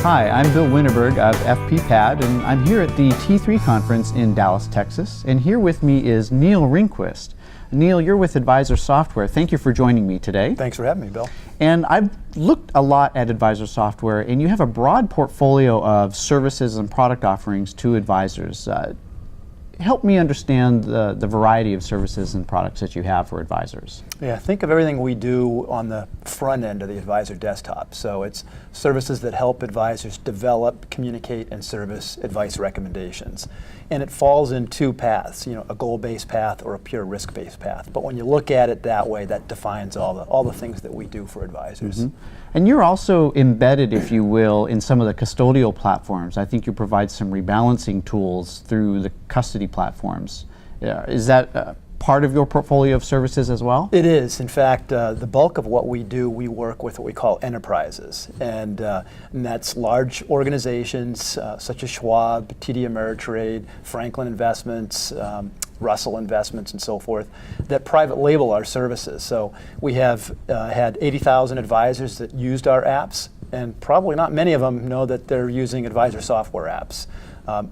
Hi, I'm Bill Winterberg of FPPad, and I'm here at the T3 conference in Dallas, Texas. And here with me is Neal Ringquist. Neal, you're with Advisor Software. Thank you for joining me today. Thanks for having me, Bill. And I've looked a lot at Advisor Software, and you have a broad portfolio of services and product offerings to advisors. Help me understand the variety of services and products that you have for advisors. Yeah, think of everything we do on the front end of the advisor desktop. So it's services that help advisors develop, communicate, and service advice recommendations. And it falls in two paths, a goal-based path or a pure risk-based path. But when you look at it that way, that defines all the things that we do for advisors. Mm-hmm. And you're also embedded, if you will, in some of the custodial platforms. I think you provide some rebalancing tools through the custody platforms. Is that part of your portfolio of services as well? It is. In fact, the bulk of what we do, we work with what we call enterprises. And that's large organizations such as Schwab, TD Ameritrade, Franklin Investments, Russell Investments, and so forth, that private label our services. So we have had 80,000 advisors that used our apps, and probably not many of them know that they're using Advisor Software apps.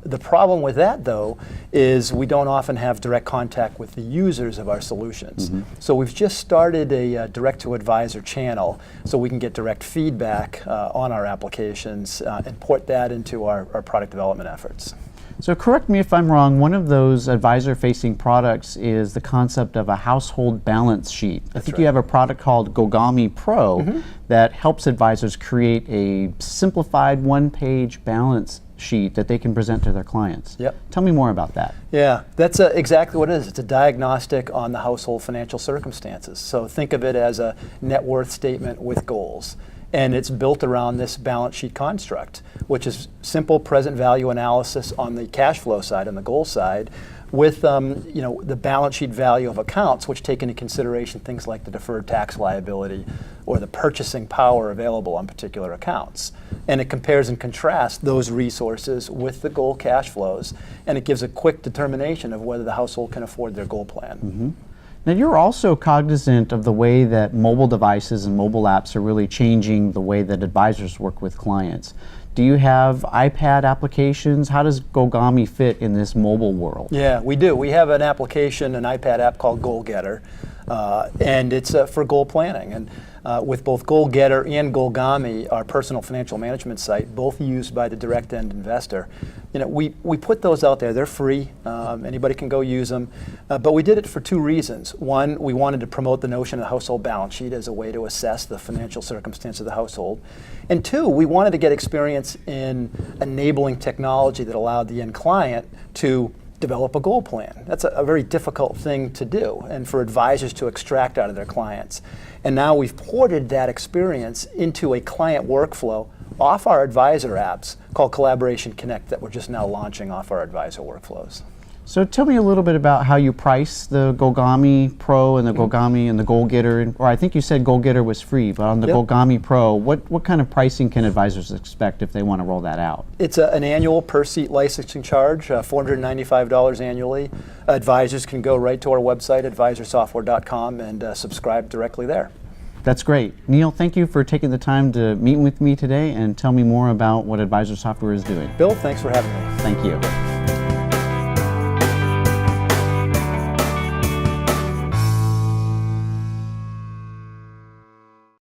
The problem with that, though, is we don't often have direct contact with the users of our solutions. Mm-hmm. So we've just started a direct-to-advisor channel so we can get direct feedback on our applications and port that into our product development efforts. So correct me if I'm wrong, one of those advisor-facing products is the concept of a household balance sheet. I think you have a product called GoGoMe Pro mm-hmm. that helps advisors create a simplified one-page balance sheet that they can present to their clients. Yep. Tell me more about that. Yeah, that's exactly what it is. It's a diagnostic on the household financial circumstances. So think of it as a net worth statement with goals. And it's built around this balance sheet construct, which is simple present value analysis on the cash flow side and the goal side, with the balance sheet value of accounts, which take into consideration things like the deferred tax liability or the purchasing power available on particular accounts. And it compares and contrasts those resources with the goal cash flows, and it gives a quick determination of whether the household can afford their goal plan. Mm-hmm. Now, you're also cognizant of the way that mobile devices and mobile apps are really changing the way that advisors work with clients. Do you have iPad applications? How does GoGoMe fit in this mobile world? Yeah, we do. We have an application, an iPad app called Goal Getter, and it's for goal planning. And with both Goal Getter and GoGoMe, our personal financial management site, both used by the direct end investor, we put those out there. They're free. Anybody can go use them. But we did it for two reasons. One, we wanted to promote the notion of the household balance sheet as a way to assess the financial circumstance of the household. And two, we wanted to get experience in enabling technology that allowed the end client to develop a goal plan. That's a very difficult thing to do, and for advisors to extract out of their clients. And now we've ported that experience into a client workflow off our advisor apps called Collaboration Connect that we're just now launching off our advisor workflows. So tell me a little bit about how you price the GoGoMe Pro and the GoGoMe and the Goal Getter, or I think you said Goal Getter was free, but on the GoGoMe Pro, what kind of pricing can advisors expect if they want to roll that out? It's an annual per-seat licensing charge, $495 annually. Advisors can go right to our website, advisorsoftware.com, and subscribe directly there. That's great. Neal, thank you for taking the time to meet with me today and tell me more about what Advisor Software is doing. Bill, thanks for having me. Thank you.